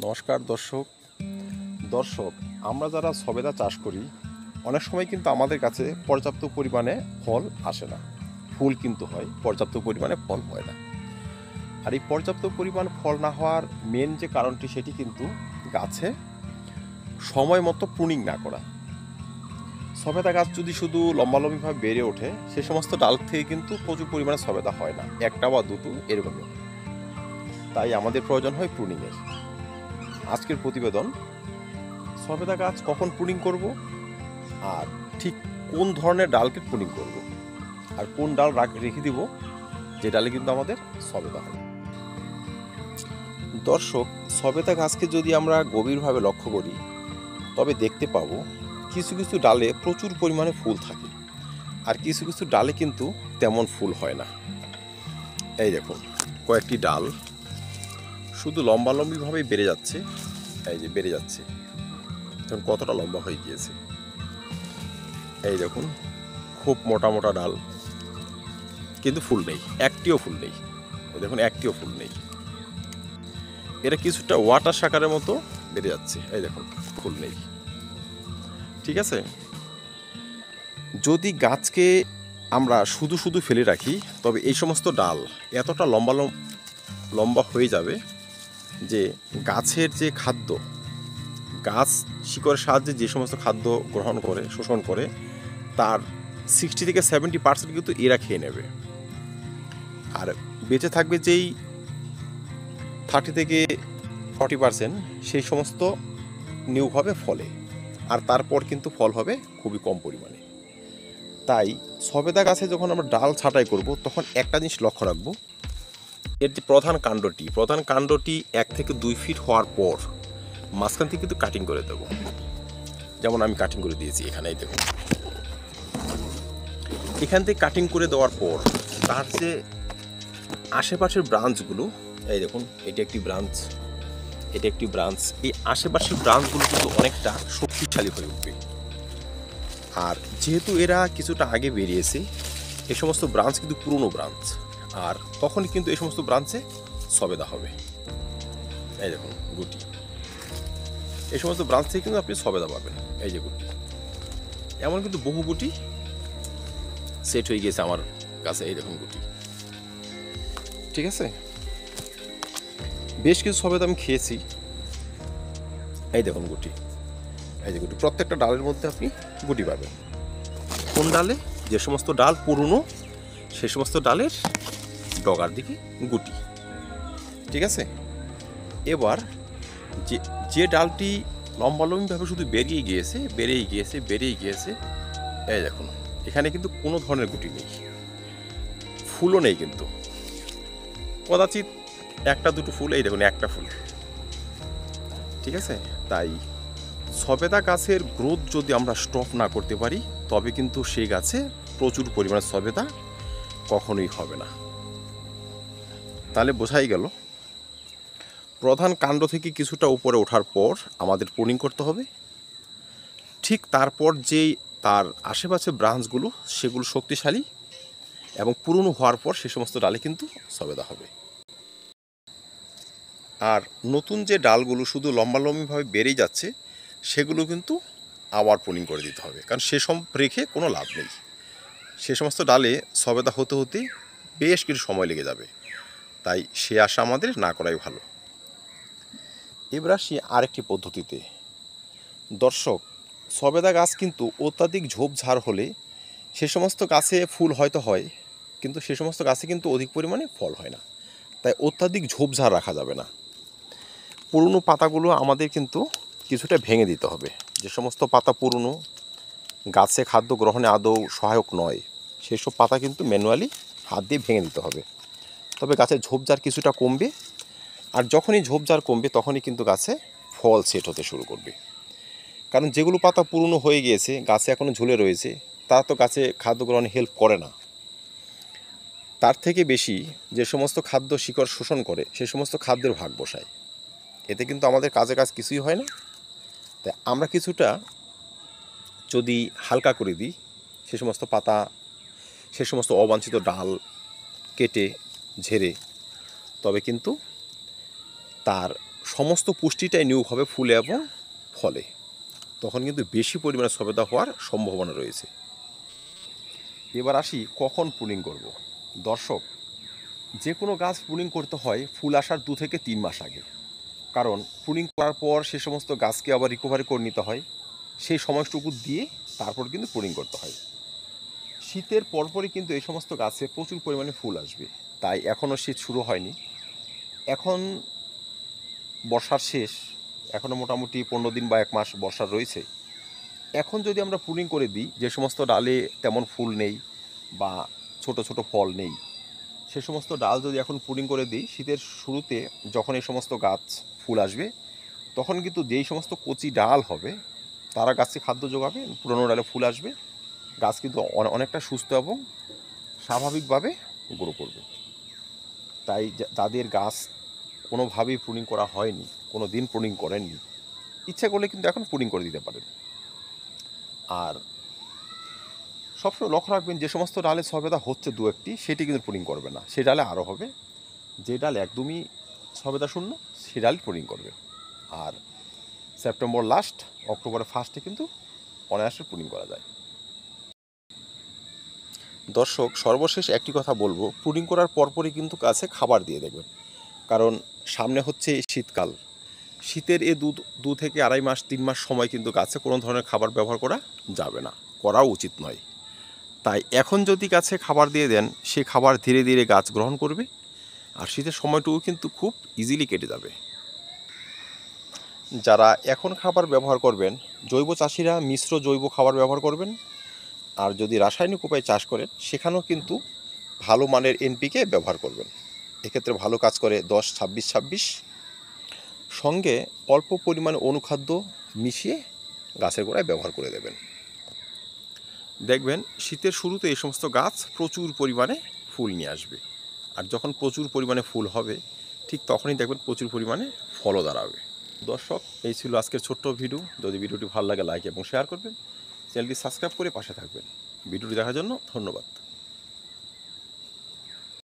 নমস্কার দর্শক আমরা যারা সবেদা চাষ করি অনেক সময় কিন্তু আমাদের কাছে পর্যাপ্ত পরিমাণে ফল আসে না। ফুল কিন্তু হয়, পর্যাপ্ত পরিমাণে ফল হয় না। আর এই পর্যাপ্ত পরিমাণ ফল না হওয়ার মেন যে কারণটি সেটি কিন্তু গাছে সময় মতো প্রুনিং না করা। সবেদা গাছ যদি শুধু লম্বালম্বিভাবে বেড়ে ওঠে সে সমস্ত ডাল থেকে কিন্তু প্রচুর পরিমাণে সবেদা হয় না, একটা বা দুটো এরকমই। তাই আমাদের প্রয়োজন হয় প্রুনিংয়ের। আজকের প্রতিবেদন সবেদা গাছ কখন প্রুনিং করব, আর ঠিক কোন ধরনের ডালকে প্রুনিং করব, আর কোন ডাল রেখে দিব যে ডালে কিন্তু আমাদের সবেদা হয়। দর্শক, সবেদা গাছকে যদি আমরা গভীরভাবে লক্ষ্য করি তবে দেখতে পাবো কিছু কিছু ডালে প্রচুর পরিমাণে ফুল থাকে, আর কিছু কিছু ডালে কিন্তু তেমন ফুল হয় না। এই দেখুন, কয়েকটি ডাল শুধু লম্বালম্বিভাবেই বেড়ে যাচ্ছে। এই যে বেড়ে যাচ্ছে, এখন কতটা লম্বা হয়ে গিয়েছে। এই দেখুন, খুব মোটা মোটা ডাল, কিন্তু ফুল নেই, একটিও ফুল নেই। দেখুন, একটিও ফুল নেই। এটা কিছুটা ওয়াটার শাকারের মতো বেড়ে যাচ্ছে। এই দেখুন, ফুল নেই। ঠিক আছে, যদি গাছকে আমরা শুধু শুধু ফেলে রাখি তবে এই সমস্ত ডাল এতটা লম্বা হয়ে যাবে যে গাছের যে খাদ্য, গাছ শিকড়ের সাহায্যে যে সমস্ত খাদ্য গ্রহণ করে, শোষণ করে, তার 60 থেকে 70% কিন্তু এরা খেয়ে নেবে। আর বেঁচে থাকবে যেই 30 থেকে 40%, সেই সমস্ত নিয়োগ হবে ফলে। আর তারপর কিন্তু ফল হবে খুবই কম পরিমাণে। তাই সবেদা গাছে যখন আমরা ডাল ছাঁটাই করব তখন একটা জিনিস লক্ষ্য রাখবো, এর যে প্রধান কাণ্ডটি 1 থেকে 2 ফিট হওয়ার পর মাঝখান থেকে কিন্তু কাটিং করে দেবো। যেমন আমি কাটিং করে দিয়েছি এখানেই দেখুন। এখান থেকে কাটিং করে দেওয়ার পর তার যে আশেপাশের ব্রাঞ্চগুলো, এই দেখুন, এটা একটি ব্রাঞ্চ, এটা একটি ব্রাঞ্চ, এই আশেপাশের ব্রাঞ্চগুলো কিন্তু অনেকটা শক্তিশালী হয়ে উঠবে। আর যেহেতু এরা কিছুটা আগে বেরিয়েছে, এই সমস্ত ব্রাঞ্চ কিন্তু পুরনো ব্রাঞ্চ, আর তখনই কিন্তু এই সমস্ত ব্রাঞ্চে সবেদা হবে। এই দেখুন গুটি, এই সমস্ত ব্রাঞ্চ থেকে কিন্তু আপনি সবেদা পাবেন। এই যে গুটি, এমন কিন্তু বহু গুটি সেট হয়ে গিয়েছে আমার কাছে। এই দেখুন গুটি, ঠিক আছে, বেশ কিছু সবেদা আমি খেয়েছি। এই দেখুন গুটি, এই যে গুটি, প্রত্যেকটা ডালের মধ্যে আপনি গুটি পাবেন। কোন ডালে? যে সমস্ত ডাল পুরনো সে সমস্ত ডালের ডগার দিকে গুটি। ঠিক আছে, এবার যে যে ডালটি লম্বালম্বিভাবে শুধু বেরিয়ে গিয়েছে, এই দেখুন, এখানে কিন্তু কোনো ধরনের গুটি নেই, ফুলও নেই কিন্তু, কদাচিৎ একটা দুটো ফুল। এই দেখুন, একটা ফুল। ঠিক আছে, তাই সবেদা গাছের গ্রোথ যদি আমরা স্টপ না করতে পারি তবে কিন্তু সেই গাছে প্রচুর পরিমাণে সবেদা কখনোই হবে না। তাহলে বোঝাই গেল, প্রধান কাণ্ড থেকে কিছুটা উপরে ওঠার পর আমাদের প্রুনিং করতে হবে। ঠিক তারপর যেই তার আশেপাশে ব্রাঞ্চগুলো সেগুলো শক্তিশালী এবং পুরনো হওয়ার পর সে সমস্ত ডালে কিন্তু সবেদা হবে। আর নতুন যে ডালগুলো শুধু লম্বালম্বিভাবে বেড়েই যাচ্ছে সেগুলো কিন্তু আবার প্রুনিং করে দিতে হবে, কারণ সেসব রেখে কোনো লাভ নেই। সে সমস্ত ডালে সবেদা হতে হতে বেশ কিছু সময় লেগে যাবে, তাই সে আশা আমাদের না করাই ভালো। এবার আসি আরেকটি পদ্ধতিতে। দর্শক, সবেদা গাছ কিন্তু অত্যাধিক ঝোপঝাড় হলে সে সমস্ত গাছে ফুল হয়তো হয়, কিন্তু সে সমস্ত গাছে কিন্তু অধিক পরিমাণে ফল হয় না। তাই অত্যাধিক ঝোপঝাড় রাখা যাবে না। পুরনো পাতাগুলো আমাদের কিন্তু কিছুটা ভেঙে দিতে হবে। যে সমস্ত পাতা পুরনো, গাছে খাদ্য গ্রহণে আদৌ সহায়ক নয়, সেসব পাতা কিন্তু ম্যানুয়ালি হাত দিয়ে ভেঙে দিতে হবে। তবে গাছের ঝোপঝাড় কিছুটা কমবে, আর যখনই ঝোপঝাড় কমবে তখনই কিন্তু গাছে ফল সেট হতে শুরু করবে। কারণ যেগুলো পাতা পুরনো হয়ে গিয়েছে, গাছে এখনও ঝুলে রয়েছে, তারা তো গাছে খাদ্য গ্রহণে হেল্প করে না। তার থেকে বেশি যে সমস্ত খাদ্য শিকড় শোষণ করে সে সমস্ত খাদ্যের ভাগ বসায়, এতে কিন্তু আমাদের কাজে কাজ কিছুই হয় না। তাই আমরা কিছুটা যদি হালকা করে দিই সে সমস্ত পাতা, সে সমস্ত অবাঞ্ছিত ডাল কেটে ঝেড়ে, তবে কিন্তু তার সমস্ত পুষ্টিটাই নিউভাবে ফুলে এবং ফলে, তখন কিন্তু বেশি পরিমাণে সবেদা হওয়ার সম্ভাবনা রয়েছে। এবার আসি কখন প্রুনিং করব। দর্শক, যে কোনো গাছ প্রুনিং করতে হয় ফুল আসার 2 থেকে 3 মাস আগে, কারণ প্রুনিং করার পর সে সমস্ত গাছকে আবার রিকভারি করে নিতে হয়, সেই সময়টুকু দিয়ে তারপর কিন্তু প্রুনিং করতে হয়। শীতের পরপরই কিন্তু এই সমস্ত গাছে প্রচুর পরিমাণে ফুল আসবে, তাই এখনও শীত শুরু হয়নি, এখন বর্ষার শেষ, এখনও মোটামুটি 15 দিন বা 1 মাস বর্ষার রয়েছে। এখন যদি আমরা প্রুনিং করে দিই, যে সমস্ত ডালে তেমন ফুল নেই বা ছোট ছোট ফল নেই, সে সমস্ত ডাল যদি এখন প্রুনিং করে দিই, শীতের শুরুতে যখন এই সমস্ত গাছ ফুল আসবে, তখন কিন্তু যেই সমস্ত কচি ডাল হবে তারা গাছকে খাদ্য যোগাবে, পুরনো ডালে ফুল আসবে, গাছ কিন্তু অনেকটা সুস্থ এবং স্বাভাবিকভাবে গ্রো করবে। তাই যাদের গাছ কোনোভাবেই প্রুনিং করা হয়নি, কোনো দিন প্রুনিং করেননি, ইচ্ছা করলে কিন্তু এখন প্রুনিং করে দিতে পারেন। আর সবসময় লক্ষ্য রাখবেন, যে সমস্ত ডালে সবেদা হচ্ছে 2-1টি, সেটি কিন্তু প্রুনিং করবে না, সে ডালে আরও হবে। যে ডাল একদমই সবেদা শূন্য, সে ডাল প্রুনিং করবে। আর সেপ্টেম্বর লাস্ট, অক্টোবরের ফার্স্টে কিন্তু অনায়াসে প্রুনিং করা যায়। দর্শক, সর্বশেষ একটি কথা বলবো, প্রুনিং করার পরপরই কিন্তু গাছে খাবার দিয়ে দেখবেন, কারণ সামনে হচ্ছে শীতকাল। শীতের এই 2 থেকে 2.5 মাস 3 মাস সময় কিন্তু গাছে কোনো ধরনের খাবার ব্যবহার করা যাবে না, করাও উচিত নয়। তাই এখন যদি গাছে খাবার দিয়ে দেন, সে খাবার ধীরে ধীরে গাছ গ্রহণ করবে, আর শীতের সময়টুকু কিন্তু খুব ইজিলি কেটে যাবে। যারা এখন খাবার ব্যবহার করবেন, জৈব চাষিরা মিশ্র জৈব খাবার ব্যবহার করবেন। আর যদি রাসায়নিক উপায়ে চাষ করেন, সেখানেও কিন্তু ভালো মানের এনপিকে ব্যবহার করবেন। এক্ষেত্রে ভালো কাজ করে 10-26-26, সঙ্গে অল্প পরিমাণে অনুখাদ্য মিশিয়ে গাছের গোড়ায় ব্যবহার করে দেবেন। দেখবেন শীতের শুরুতে এই সমস্ত গাছ প্রচুর পরিমাণে ফুল নিয়ে আসবে, আর যখন প্রচুর পরিমাণে ফুল হবে, ঠিক তখনই দেখবেন প্রচুর পরিমাণে ফলও দাঁড়াবে। দর্শক, এই ছিল আজকের ছোট্ট ভিডিও। যদি ভিডিওটি ভালো লাগে লাইক এবং শেয়ার করবেন, চ্যানেলটি সাবস্ক্রাইব করে পাশে থাকবেন। ভিডিওটি দেখার জন্য ধন্যবাদ।